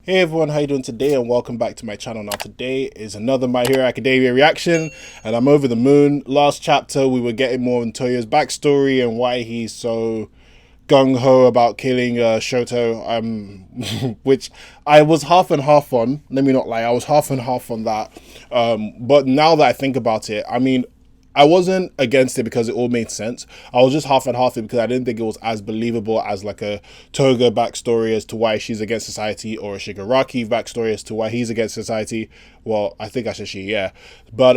Hey everyone, how you doing today? And welcome back to my channel. Now today is another My Hero Academia reaction, and I'm over the moon. Last chapter we were getting more on Toya's backstory and why he's so gung-ho about killing Shoto, which I was half and half on. Let me not lie, I was half and half on that. But now that I think about it, I mean, I wasn't against it because it all made sense. I was just half and half it because I didn't think it was as believable as like a Toga backstory as to why she's against society, or a Shigaraki backstory as to why he's against society. Well, I think I said she, yeah. But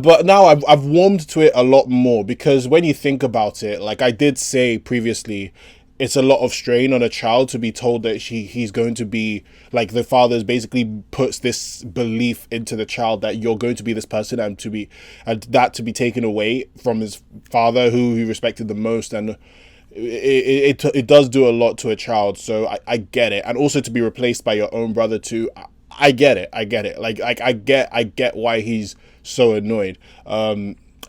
but now I've warmed to it a lot more, because when you think about it, like I did say previously, it's a lot of strain on a child to be told that he's going to be, like, the father's basically puts this belief into the child that you're going to be this person, and that to be taken away from his father who he respected the most. And it does do a lot to a child. So I get it. And also to be replaced by your own brother too, I get it. I get it. Like I get why he's so annoyed.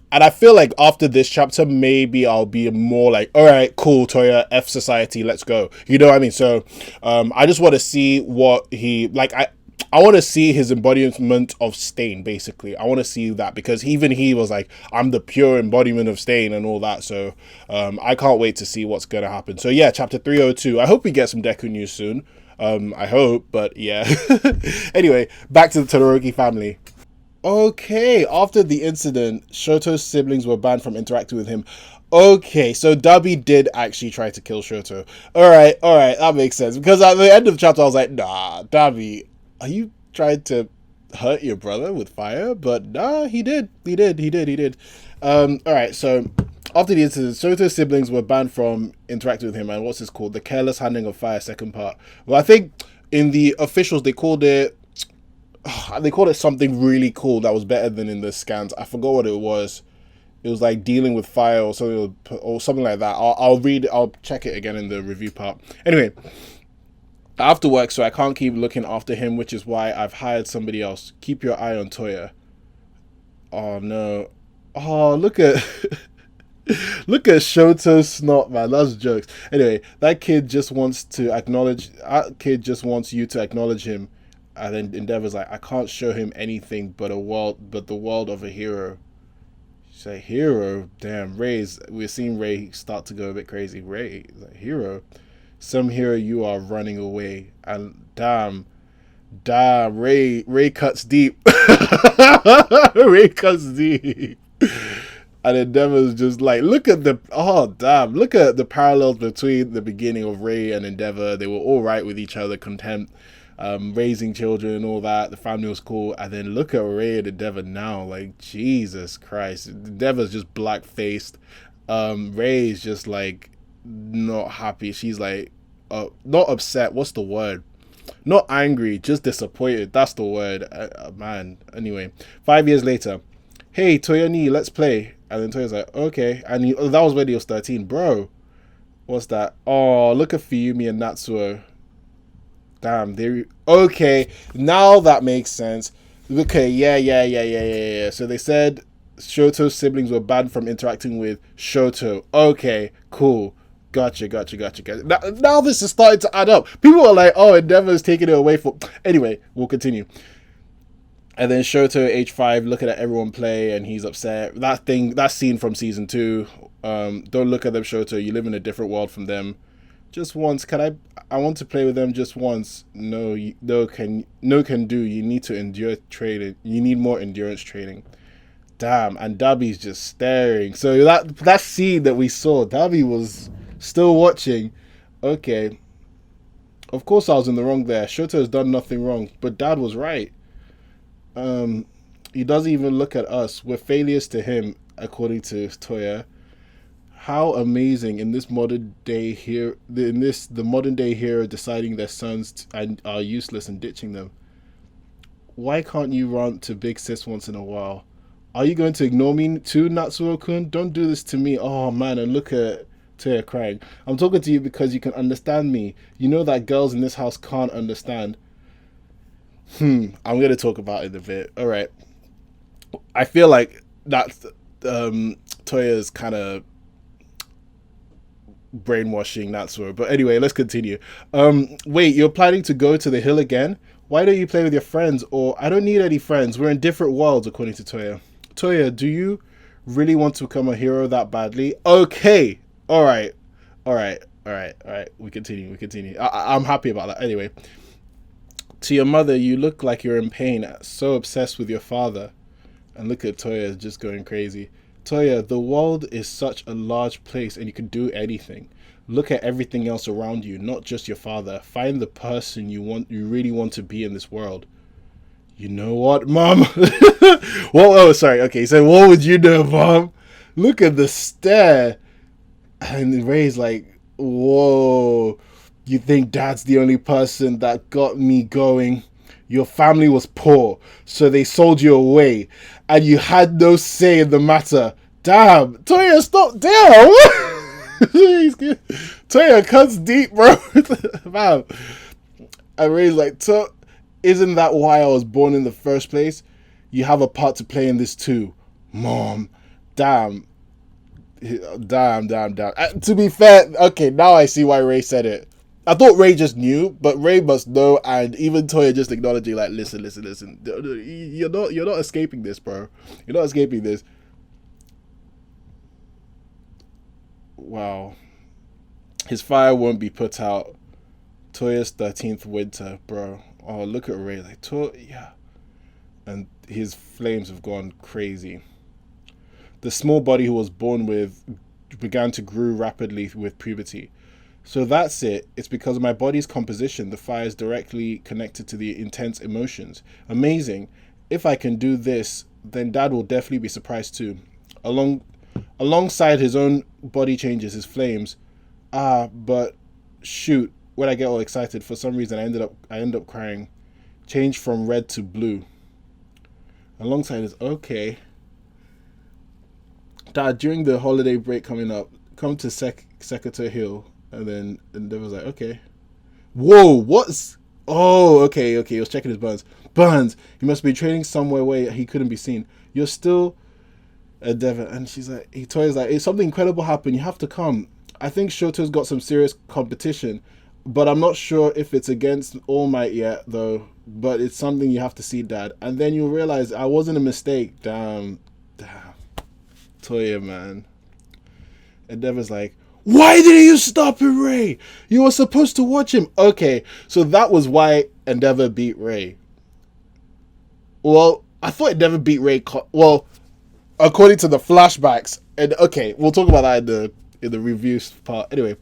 And I feel like after this chapter, maybe I'll be more like, all right, cool, Toya, F society, let's go. You know what I mean? So I just want to see what he, like, I want to see his embodiment of Stain, basically. I want to see that, because even he was like, I'm the pure embodiment of Stain and all that. So I can't wait to see what's going to happen. So yeah, chapter 302. I hope we get some Deku news soon. I hope, but yeah. Anyway, back to the Todoroki family. Okay, after the incident, Shoto's siblings were banned from interacting with him. Okay, so Dabi did actually try to kill Shoto. All right, that makes sense. Because at the end of the chapter, I was like, nah, Dabi, are you trying to hurt your brother with fire? But nah, he did. All right, so after the incident, Shoto's siblings were banned from interacting with him, and what's this called? The careless handling of fire, second part. Well, I think in the officials, they called it something really cool that was better than in the scans. I forgot what it was. It was like dealing with fire or something like that. I'll read. I'll check it again in the review part. Anyway, I have to work, so I can't keep looking after him, which is why I've hired somebody else. Keep your eye on Toya. Oh no. Oh, look at look at Shoto's snot, man. That's jokes. Anyway, that kid just wants to acknowledge. That kid just wants you to acknowledge him. And then Endeavor's like, I can't show him anything but the world of a hero. She's like, hero? Damn, we're seeing Ray start to go a bit crazy. Ray, like, hero? Some hero you are running away. And damn, Ray cuts deep. Ray cuts deep. And Endeavor's just like, look at the parallels between the beginning of Ray and Endeavor. They were all right with each other, content, raising children and all that. The family was cool. And then look at Ray and Endeavor now. Like, Jesus Christ. Endeavor's just black faced. Ray's just like not happy. She's like, not upset. What's the word? Not angry, just disappointed. That's the word. Man. Anyway, 5 years later. Hey, Toyoni, let's play. And then Toya's like, okay. And that was when he was 13. Bro, what's that? Oh, look at Fuyumi and Natsuo. Damn, they... Okay, now that makes sense. Okay, yeah. So they said Shoto's siblings were banned from interacting with Shoto. Okay, cool. Gotcha. Now this is starting to add up. People are like, oh, Endeavor's taking it away from... Anyway, we'll continue. And then Shoto, age 5, looking at everyone play, and he's upset. That scene from season 2. Don't look at them, Shoto. You live in a different world from them. Just once, I want to play with them just once. No can do. You need to endure training. You need more endurance training. Damn, and Dabi's just staring. So that scene that we saw, Dabi was still watching. Okay. Of course I was in the wrong there. Shoto has done nothing wrong, but Dad was right. He doesn't even look at us. We're failures to him, according to Toya. How amazing! In this modern day here, the modern day hero deciding their sons are useless and ditching them. Why can't you rant to Big Sis once in a while? Are you going to ignore me too, Natsuo-kun? Don't do this to me. Oh man, and look at Toya crying. I'm talking to you because you can understand me. You know that girls in this house can't understand. I'm going to talk about it a bit. All right. I feel like that Toya's kind of brainwashing that sort. But anyway, let's continue. Wait, you're planning to go to the hill again? Why don't you play with your friends? Or I don't need any friends. We're in different worlds, according to Touya. Touya, do you really want to become a hero that badly? Okay. All right. All right. All right. All right. We continue. We continue. I'm happy about that. Anyway, to your mother, you look like you're in pain. So obsessed with your father. And look at Touya just going crazy. Touya, the world is such a large place and you can do anything. Look at everything else around you, not just your father. Find the person you really want to be in this world. You know what, Mom? Whoa, oh, sorry. Okay, so what would you do, Mom? Look at the stare. And Ray's like, whoa. You think Dad's the only person that got me going? Your family was poor, so they sold you away, and you had no say in the matter. Damn, Touya, stop! Damn, Touya cuts deep, bro. Wow. And Ray's like, isn't that why I was born in the first place? You have a part to play in this too, Mom. Damn. To be fair, okay, now I see why Ray said it. I thought Ray just knew, but Ray must know, and even Touya just acknowledging, like, listen. You're not escaping this, bro. You're not escaping this. Wow. His fire won't be put out. Touya's 13th winter, bro. Oh, look at Ray, like, yeah. And his flames have gone crazy. The small body he was born with began to grow rapidly with puberty. So that's it. It's because of my body's composition. The fire is directly connected to the intense emotions. Amazing. If I can do this, then Dad will definitely be surprised too. Alongside his own body changes, his flames. But shoot, when I get all excited, for some reason I end up crying. Change from red to blue. Alongside his okay. Dad, during the holiday break coming up, come to Secretary Hill. And then Endeavor's like, okay. Whoa, what's... Oh, okay. He was checking his burns. Burns! He must be training somewhere where he couldn't be seen. You're still... Endeavor. And she's like... Touya's like, if something incredible happened, you have to come. I think Shoto's got some serious competition. But I'm not sure if it's against All Might yet, though. But it's something you have to see, Dad. And then you'll realize I wasn't a mistake. Damn. Touya, man. Endeavor's like... Why didn't you stop him, Ray? You were supposed to watch him. Okay, so that was why Endeavor beat Ray. Well, I thought Endeavor beat Ray. Well, according to the flashbacks. And okay, we'll talk about that in the reviews part. Anyway,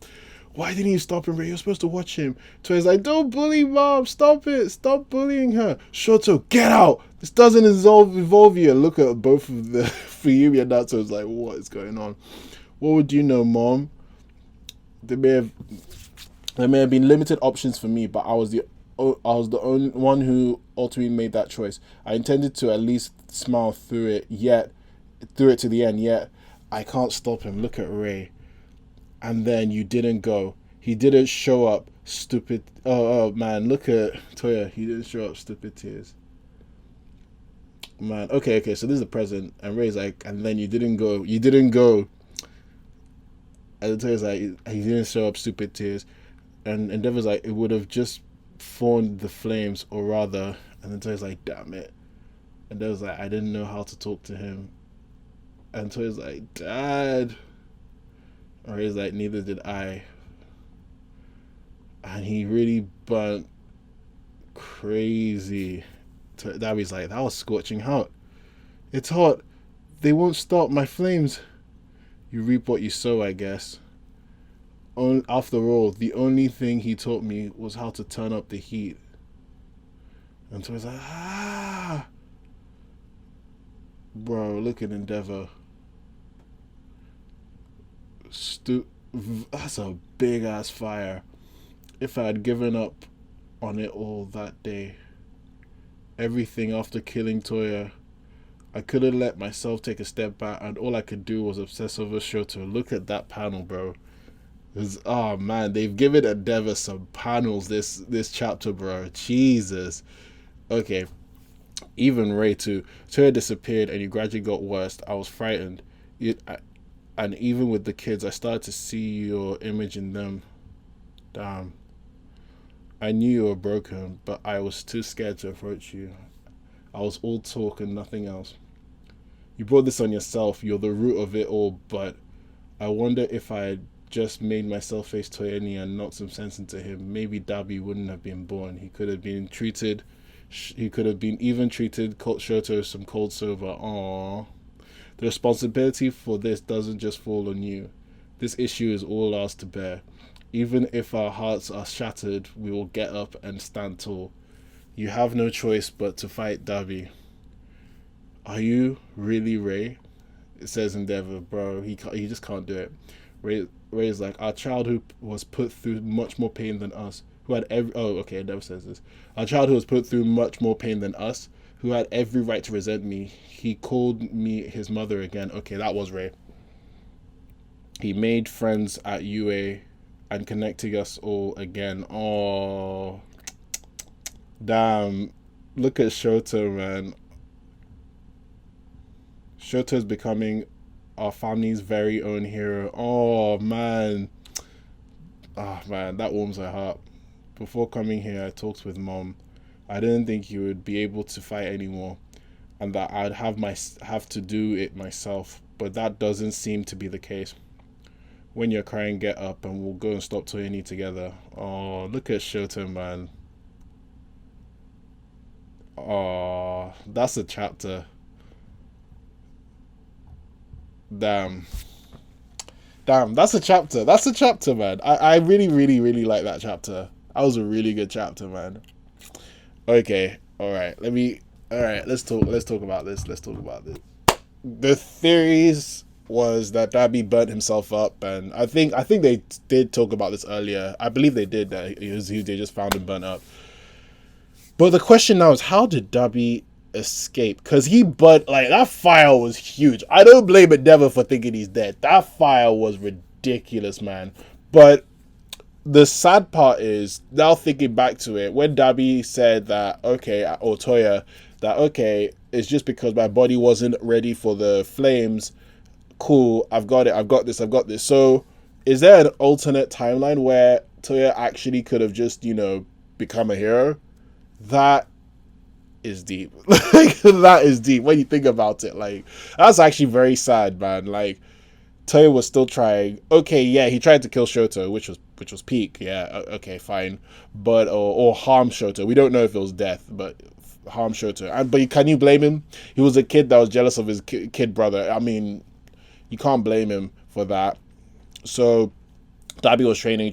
why didn't you stop him, Ray? You're supposed to watch him. Toya's like, don't bully Mom. Stop it. Stop bullying her. Shoto, get out. This doesn't involve you. And look at both of the Fuyumi and Natsu's like, what is going on? What would you know, Mom? There may have been limited options for me, but I was the only one who ultimately made that choice. I intended to at least smile through it to the end, yet I can't stop him. Look at Ray. And then you didn't go. He didn't show up. Stupid. Oh man, look at Touya. He didn't show up. Stupid tears. Man, okay, so this is the present. And Ray's like, and then you didn't go. And Touya's like, he didn't show up, stupid tears. And Endeavor's like, it would have just formed the flames, or rather. And then Touya's like, damn it. And Endeavor's like, I didn't know how to talk to him. And Touya's like, Dad. Or he's like, neither did I. And he really burnt crazy. Dabi's like, that was scorching hot. It's hot. They won't stop my flames. You reap what you sow, I guess. After all, the only thing he taught me was how to turn up the heat. And so I was like, Bro, look at Endeavor. That's a big ass fire. If I had given up on it all that day, everything after killing Touya, I could have let myself take a step back, and all I could do was obsess over Shoto. Look at that panel, bro. Oh man, they've given Endeavor some panels this chapter, bro. Jesus. Okay. Even Ray too. Touya disappeared and you gradually got worse. I was frightened. And even with the kids, I started to see your image in them. Damn. I knew you were broken, but I was too scared to approach you. I was all talk and nothing else. You brought this on yourself. You're the root of it all, but I wonder if I had just made myself face Toyeni and knocked some sense into him, maybe Dabi wouldn't have been born. He could have been treated. He could have been even treated Shoto some cold silver. Aww. The responsibility for this doesn't just fall on you. This issue is all ours to bear. Even if our hearts are shattered, we will get up and stand tall. You have no choice but to fight Dabi. Are you really Ray? It says Endeavor, bro. He just can't do it. Ray's like, our child who was put through much more pain than us, who had every Endeavor says this. Our child who was put through much more pain than us, who had every right to resent me. He called me his mother again. Okay, that was Ray. He made friends at UA and connecting us all again. Oh, damn. Look at Shoto, man. Shoto is becoming our family's very own hero. Oh, man. Ah, man, that warms my heart. Before coming here, I talked with Mom. I didn't think he would be able to fight anymore, and that I'd have to do it myself. But that doesn't seem to be the case. When you're crying, get up, and we'll go and stop Toyeni together. Oh, look at Shoto, man. Oh, that's a chapter. Damn, that's a chapter. That's a chapter, man. I really, really, really like that chapter. That was a really good chapter, man. Okay, all right. Let's talk about this. The theories was that Dabi burnt himself up, and I think they did talk about this earlier. I believe they did, that they just found him burnt up. But the question now is, how did Dabi escape? Because that fire was huge. I don't blame Endeavor for thinking he's dead. That fire was ridiculous, man. But the sad part is, now thinking back to it, when Dabi said that, okay, or Touya, that, okay, it's just because my body wasn't ready for the flames. Cool, I've got it, I've got this. So is there an alternate timeline where Touya actually could have just, become a hero? That is deep. That is deep when you think about it. That's actually very sad, man. Touya was still trying. Okay, yeah, he tried to kill Shoto, which was peak. Yeah, okay, fine. But or harm Shoto. We don't know if it was death, but harm Shoto. But can you blame him? He was a kid that was jealous of his kid brother. I mean, you can't blame him for that. So Dabi was training.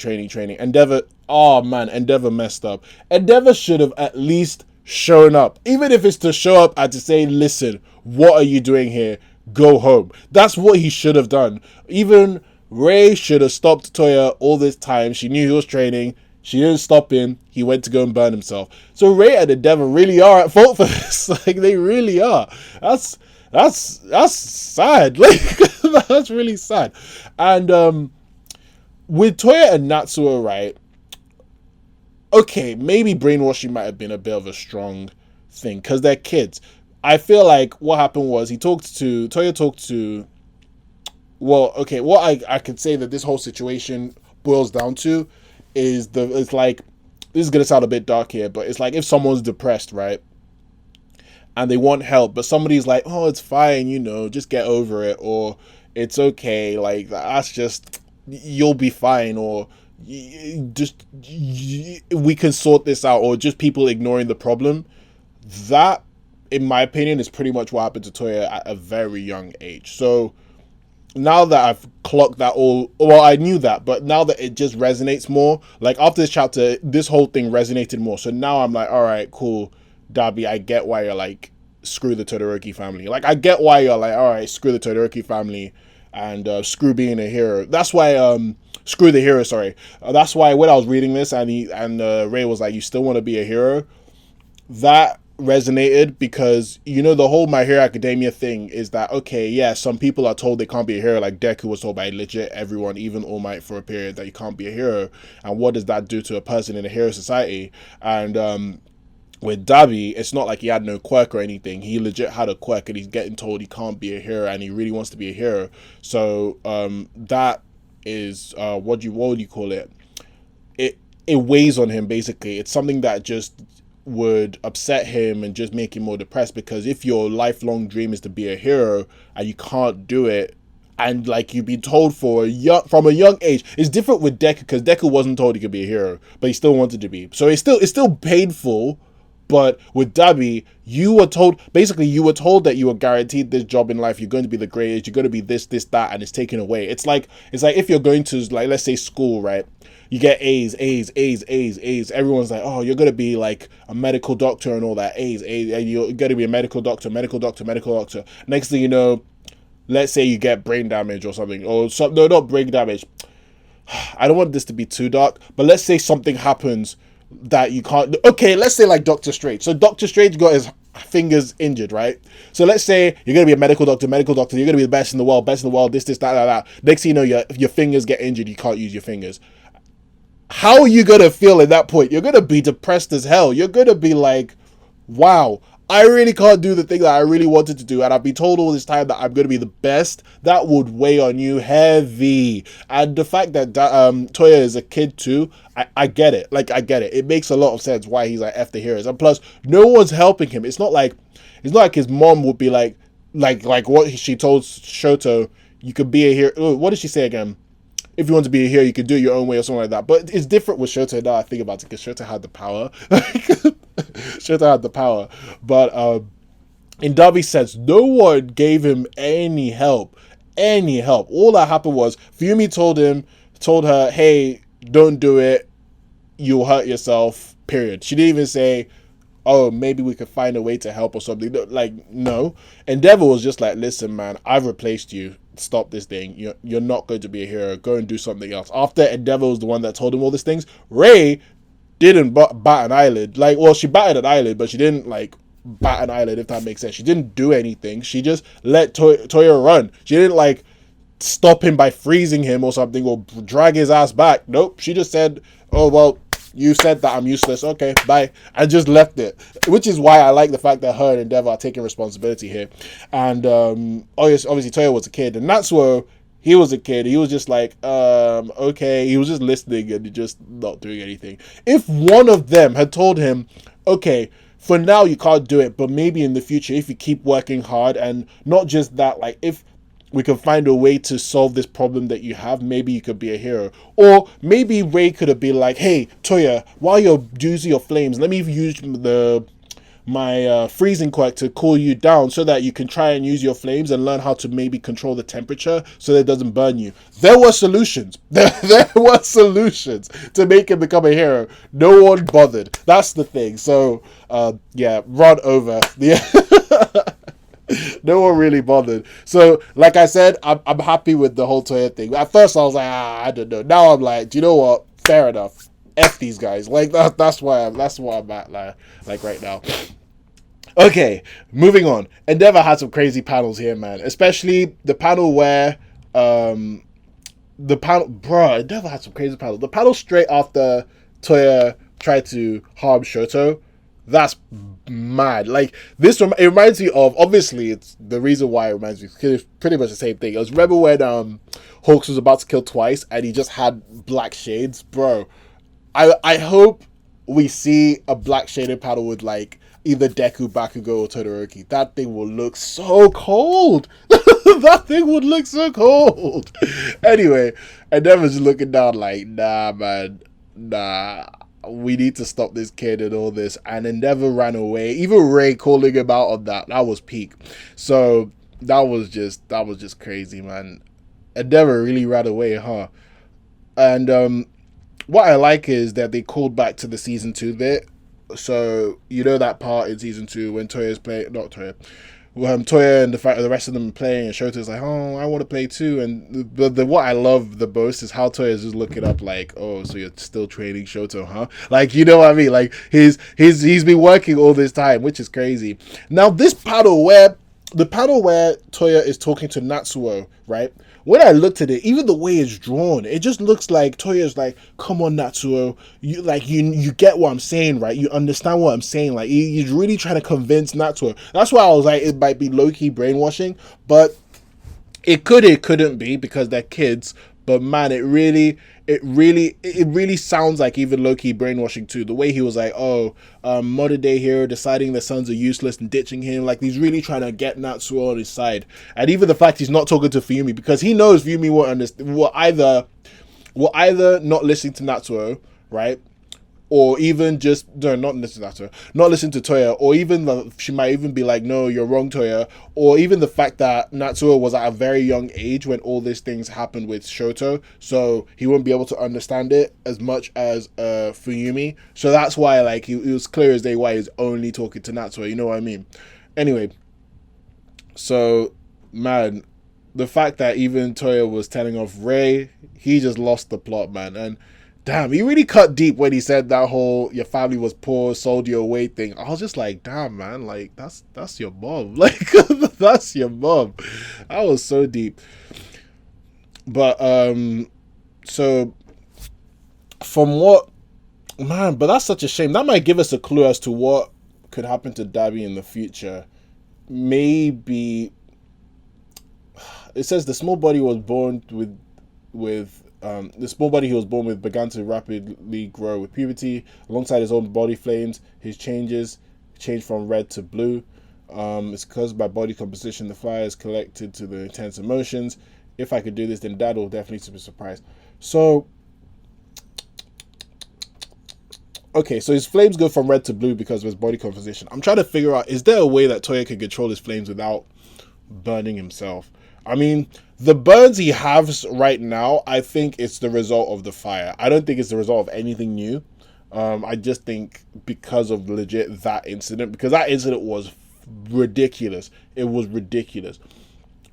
Endeavor, oh man, Endeavor messed up. Endeavor should have at least shown up, even if it's to show up and to say, listen, what are you doing here? Go home. That's what he should have done. Even Ray should have stopped Touya all this time. She knew he was training. She didn't stop him. He went to go and burn himself. So Ray and Endeavor really are at fault for this. They really are. That's sad. That's really sad. And with Touya and Natsuo, right? Okay, maybe brainwashing might have been a bit of a strong thing because they're kids. I feel like what happened was Touya talked to, well, okay, what I could say that this whole situation boils down to is it's like, this is going to sound a bit dark here, but it's like if someone's depressed, right? And they want help, but somebody's like, oh, it's fine, just get over it, or it's okay, that's just, you'll be fine, or we can sort this out, or just people ignoring the problem. That, in my opinion, is pretty much what happened to Touya at a very young age. So now that I've clocked that I knew that, but now that it just resonates more, after this chapter, this whole thing resonated more. So now I'm like, all right, cool, Dabi, I get why you're screw the Todoroki family. I get why you're all right, screw the Todoroki family and screw being a hero. That's why screw the hero, sorry. That's why when I was reading this and Ray was like, you still want to be a hero? That resonated because, the whole My Hero Academia thing is that, okay, yeah, some people are told they can't be a hero, like Deku was told by legit everyone, even All Might, for a period, that you can't be a hero. And what does that do to a person in a hero society? And With Dabi, it's not like he had no quirk or anything. He legit had a quirk, and he's getting told he can't be a hero, and he really wants to be a hero. So that is what would you call it? It weighs on him basically. It's something that just would upset him and just make him more depressed, because if your lifelong dream is to be a hero and you can't do it, and like you've been told from a young age. It's different with Deku, because Deku wasn't told he could be a hero, but he still wanted to be. So it's still painful. But with Dabi, you were told that you were guaranteed this job in life. You're going to be the greatest. You're going to be this, that, and it's taken away. It's like if you're going to, like, let's say school, right? You get A's. Everyone's like, oh, you're going to be like a medical doctor and all that. A's. And you're going to be a medical doctor. Next thing you know, let's say you get brain damage or something. No, not brain damage. I don't want this to be too dark, but let's say something happens that you can't. Okay, let's say like Doctor Strange. So Doctor Strange got his fingers injured, right? So let's say you're gonna be a medical doctor. You're gonna be the best in the world. This, that. Next thing you know, your fingers get injured. You can't use your fingers. How are you gonna feel at that point? You're gonna be depressed as hell. You're gonna be like, wow, I really can't do the thing that I really wanted to do, and I've been told all this time that I'm going to be the best. That would weigh on you heavy. And the fact that Touya is a kid too, I get it. Like, I get it. It makes a lot of sense why he's like, F the heroes. And plus, no one's helping him. It's not like his mom would be like what she told Shoto, you could be a hero. Oh, what did she say again? If you want to be a hero, you can do it your own way or something like that. But it's different with Shoto now I think about it, because Shoto had the power. Shoto had the power. But in Dabi's sense, no one gave him any help. All that happened was Fumi told her, hey, don't do it. You'll hurt yourself, period. She didn't even say, oh, maybe we could find a way to help or something. No. Endeavor was just like, listen, man, I've replaced you. Stop this thing. You're not going to be a hero. Go and do something else. After Endeavor was the one that told him all these things, Ray didn't bat an eyelid. She batted an eyelid, but she didn't bat an eyelid, if that makes sense. She didn't do anything. She just let Touya run. She didn't stop him by freezing him or something, or drag his ass back. Nope. She just said, oh, well, you said that I'm useless. Okay, bye. And just left it. Which is why I like the fact that her and Endeavor are taking responsibility here. And obviously Touya was a kid. And Natsuo, he was a kid. He was just like, okay. He was just listening and just not doing anything. If one of them had told him, okay, for now you can't do it, but maybe in the future, if you keep working hard, and not just that, if we can find a way to solve this problem that you have, maybe you could be a hero. Or maybe Ray could have been like, hey, Touya, while you're using your flames, let me use my freezing quirk to cool you down, so that you can try and use your flames and learn how to maybe control the temperature so that it doesn't burn you. There were solutions. There were solutions to make him become a hero. No one bothered. That's the thing. So, run over. No one really bothered. So, like I said, I'm happy with the whole Touya thing. At first, I was like, I don't know. Now I'm like, do you know what? Fair enough. F these guys. That's why I'm at right now. Okay, moving on. Endeavor had some crazy panels here, man. Especially the panel where Endeavor had some crazy panels. The panel straight after Touya tried to harm Shoto. That's mad. It reminds me of, obviously it's the reason why it reminds me, because it's pretty much the same thing. It was, remember when Hawks was about to kill twice and he just had black shades? Bro, I hope we see a black shaded panel with either Deku, Bakugo, or Todoroki. That thing will look so cold. That thing would look so cold. Anyway, Endeavor's just looking down like, nah, man, nah. We need to stop this kid and all this. And Endeavor ran away. Even Ray calling him out on that was peak. So that was just crazy, man. Endeavor really ran away, huh? And what I like is that they called back to the season 2 bit. So you know that part in season 2 when Touya and the rest of them are playing, and Shoto's like, oh, I want to play too. And what I love the most is how Toya's just looking up like, oh, so you're still training Shoto, huh? You know what I mean? He's been working all this time, which is crazy. Now this panel where Touya is talking to Natsuo, right? when I looked at it, even the way it's drawn, it just looks like Toya's like, come on, Natsuo, you get what I'm saying, right? You understand what I'm saying. Like he's really trying to convince Natsuo. That's why I was like, it might be low-key brainwashing, but it couldn't be because they're kids. But man, it really sounds like even low-key brainwashing too. The way he was like, oh, modern day hero deciding the sons are useless and ditching him. Like he's really trying to get Natsuo on his side. And even the fact he's not talking to Fuyumi because he knows Fuyumi won't understand. Will either not listening to Natsuo, right? Or even just no, not listen to her, not listen to Touya, or even she might even be like, no, you're wrong, Touya, or even the fact that Natsuo was at a very young age when all these things happened with Shoto, so he won't be able to understand it as much as Fuyumi. So that's why, like, it was clear as day why he's only talking to Natsuo. You know what I mean? Anyway, so man, the fact that even Touya was telling off Rei, he just lost the plot, man, and. Damn, he really cut deep when he said that whole your family was poor, sold you away thing. I was just like, damn, man, like that's your mom. Like that's your mom. That was so deep. But so from what man, but that's such a shame. That might give us a clue as to what could happen to Dabi in the future. Maybe it says the small body was born with the small body he was born with began to rapidly grow with puberty. Alongside his own body flames, his changed from red to blue. It's caused by body composition. The fire is collected to the intense emotions. If I could do this, then Dad will definitely be surprised. So, okay, so his flames go from red to blue because of his body composition. I'm trying to figure out, is there a way that Touya can control his flames without burning himself? I mean, the burns he has right now, I think it's the result of the fire. I don't think it's the result of anything new. I just think because of legit that incident, because that incident was ridiculous. It was ridiculous.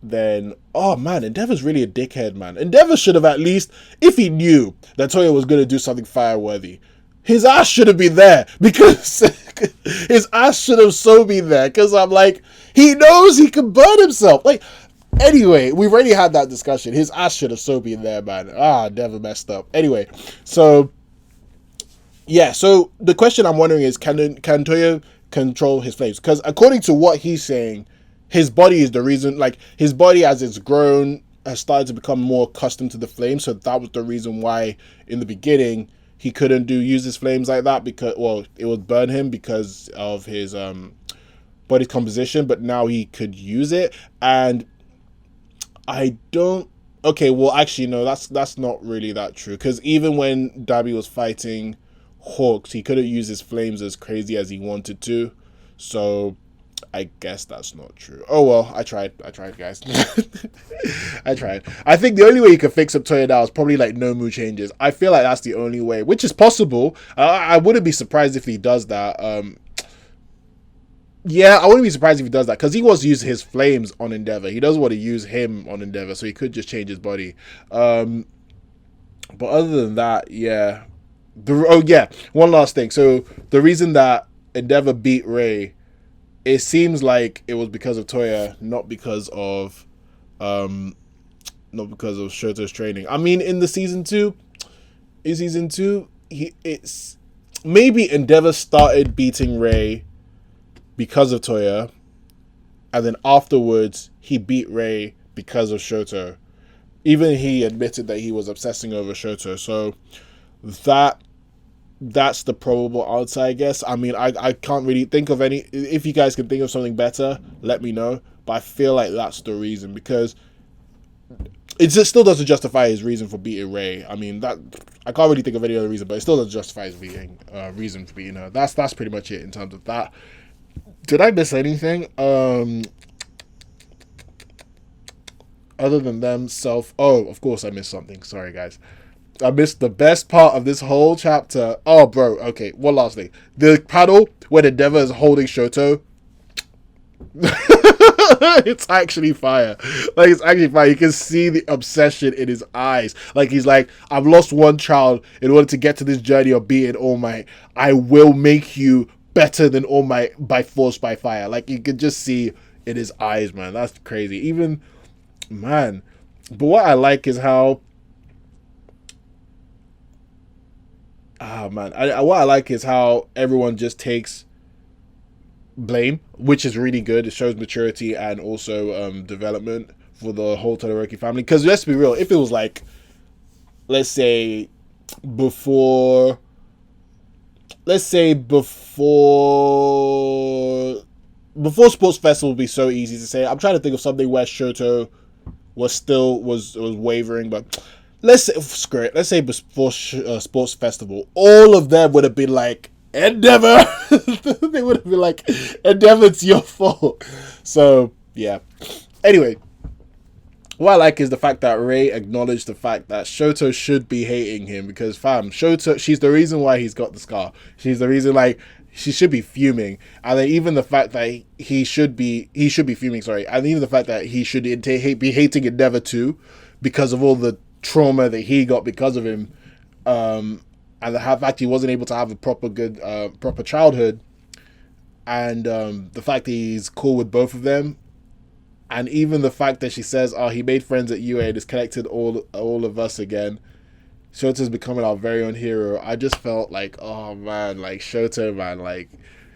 Then, oh man, Endeavor's really a dickhead, man. Endeavor should have at least, if he knew that Touya was going to do something fire-worthy, his ass should have been there, because his ass should have so been there, because I'm like, he knows he can burn himself. Like, anyway, we've already had that discussion. His ass should have so been there, man. Never messed up. Anyway, so yeah, so the question I'm wondering is, can Touya control his flames? Because according to what he's saying, his body is the reason. Like, his body, as it's grown, has started to become more accustomed to the flames. So that was the reason why in the beginning he couldn't use his flames like that, because, well, it would burn him because of his body composition. But now he could use it, and I don't. Okay, well, actually, no, that's not really that true. Because even when Dabi was fighting Hawks, he couldn't use his flames as crazy as he wanted to. So I guess that's not true. Oh well, I tried, guys. I tried. I think the only way you could fix up Touya now is probably like no mood changes. I feel like that's the only way, which is possible. I wouldn't be surprised if he does that. Yeah, I wouldn't be surprised if he does that, because he wants to use his flames on Endeavor. He doesn't want to use him on Endeavor, so he could just change his body. But other than that, yeah. One last thing. So the reason that Endeavor beat Rei, it seems like it was because of Touya, not because of Shoto's training. I mean, in season 2, it's maybe Endeavor started beating Rei because of Touya, and then afterwards he beat Rei because of Shoto. Even he admitted that he was obsessing over Shoto. So that's the probable answer, I guess. I mean, I can't really think of any. If you guys can think of something better, let me know. But I feel like that's the reason, because it just still doesn't justify his reason for beating Rei. I mean, that I can't really think of any other reason, but it still doesn't justify his reason for beating her. That's pretty much it in terms of that. Did I miss anything? Other than them Oh, of course I missed something. Sorry, guys. I missed the best part of this whole chapter. Oh, bro. Okay, one last thing. The panel where Endeavor is holding Shoto. It's actually fire. Like, it's actually fire. You can see the obsession in his eyes. Like, he's like, I've lost one child in order to get to this journey of being All Might. I will make you better than All Might by force, by fire. Like, you could just see in his eyes, man. That's crazy. Even, man, But what I like is how what I like is how everyone just takes blame, which is really good. It shows maturity and also development for the whole Todoroki family. Because let's be real, if it was like, let's say before, let's say before sports festival would be so easy to say. I'm trying to think of something where Shoto was wavering, but let's say screw it. Let's say before sports festival, all of them would have been like, Endeavor. They would have been like, Endeavor, it's your fault. So yeah. Anyway, what I like is the fact that Ray acknowledged the fact that Shoto should be hating him because, fam, Shoto, she's the reason why he's got the scar. She's the reason, like, she should be fuming. And then even the fact that he should be fuming, sorry. And even the fact that he should be hating Endeavor too because of all the trauma that he got because of him. And the fact he wasn't able to have a proper childhood. And the fact that he's cool with both of them. And even the fact that she says, "Oh, he made friends at UA and has connected all of us again." Shoto's becoming our very own hero. I just felt like, oh man, like Shoto, man, like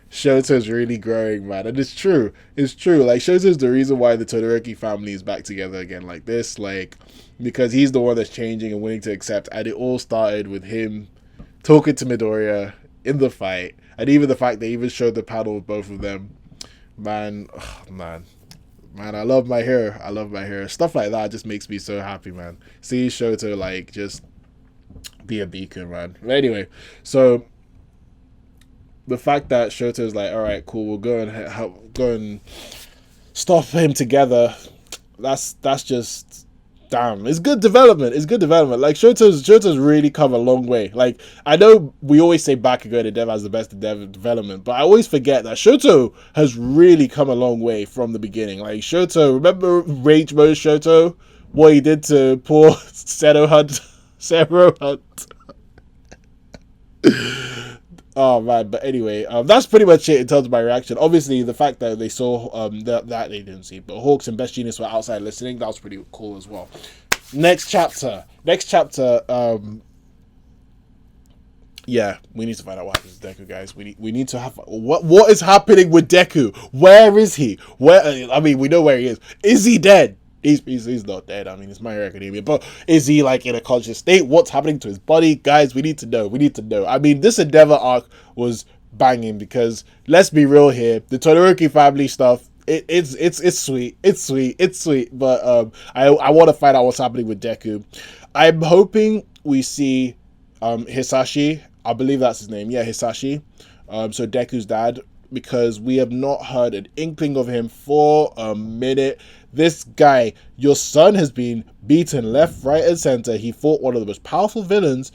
Shoto's really growing, man. And it's true. Like Shoto's the reason why the Todoroki family is back together again like this, like because he's the one that's changing and willing to accept. And it all started with him talking to Midoriya in the fight, and even the fact they even showed the panel of both of them. Man, oh, man, I love my hair. Stuff like that just makes me so happy, man. See Shoto like just be a beacon, man. But anyway, so the fact that Shoto's like, all right, cool, we'll go and stop him together. That's just damn. It's good development. Like Shoto's really come a long way. Like I know we always say Bakugo and Dev has the best development, but I always forget that Shoto has really come a long way from the beginning. Like Shoto, remember Rage Mode Shoto? What he did to poor Zero Hunt. Oh man, but anyway, that's pretty much it in terms of my reaction. Obviously, the fact that they saw that they didn't see, but Hawks and Best Genius were outside listening. That was pretty cool as well. Next chapter. Yeah, we need to find out what happens to Deku, guys. We need to have what is happening with Deku? Where is he? I mean, we know where he is. Is he dead? He's not dead. I mean, it's My Hero Academia, but is he like in a conscious state? What's happening to his body, guys? We need to know. I mean, this Endeavor arc was banging because let's be real here, the Todoroki family stuff. It's sweet, but I want to find out what's happening with Deku. I'm hoping we see Hisashi. I believe that's his name. Yeah, Hisashi. So Deku's dad, because we have not heard an inkling of him for a minute. This guy, your son has been beaten left, right, and center. He fought one of the most powerful villains.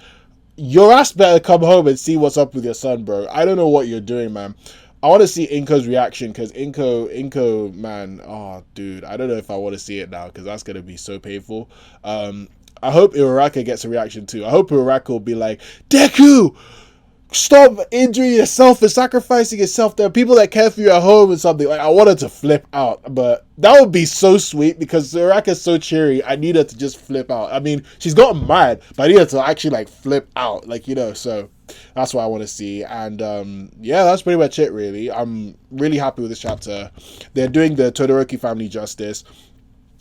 Your ass better come home and see what's up with your son, bro. I don't know what you're doing, man. I want to see Inko's reaction, because Inko, man, oh, dude, I don't know if I want to see it now, because that's going to be so painful. I hope Uraraka gets a reaction, too. I hope Uraraka will be like, Deku! Stop injuring yourself and sacrificing yourself. There are people that care for you at home and something. Like, I wanted to flip out, but that would be so sweet because Uraraka's so cheery. I need her to just flip out. I mean, she's gotten mad, but I need her to actually like flip out, like, you know. So that's what I want to see. And yeah, that's pretty much it, really. I'm really happy with this chapter. They're doing the Todoroki family justice.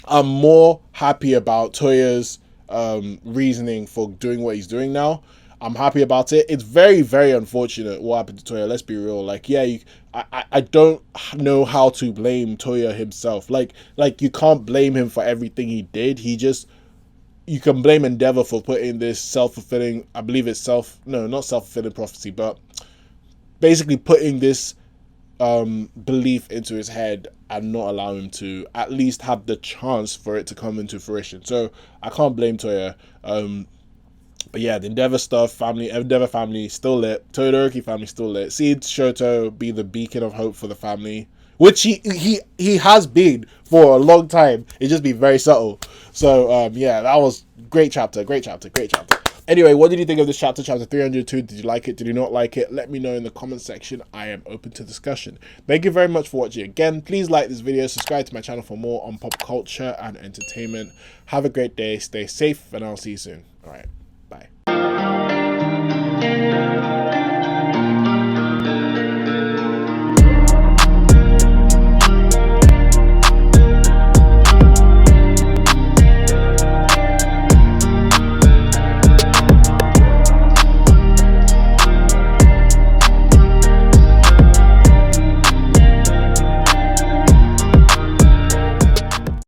I'm more happy about Touya's reasoning for doing what he's doing now. I'm happy about it. It's very, very unfortunate what happened to Touya. Let's be real. Like, yeah, I don't know how to blame Touya himself. Like you can't blame him for everything he did. You can blame Endeavor for putting this self-fulfilling, I believe it's not self-fulfilling prophecy, but basically putting this belief into his head and not allow him to at least have the chance for it to come into fruition. So I can't blame Touya. But yeah, the Endeavor family still lit. Todoroki family still lit. See Shoto be the beacon of hope for the family, which he has been for a long time. It's just been very subtle. So yeah, that was great chapter. Anyway, what did you think of this chapter, chapter 302? Did you like it? Did you not like it? Let me know in the comment section. I am open to discussion. Thank you very much for watching again. Please like this video, subscribe to my channel for more on pop culture and entertainment. Have a great day, stay safe, and I'll see you soon. All right.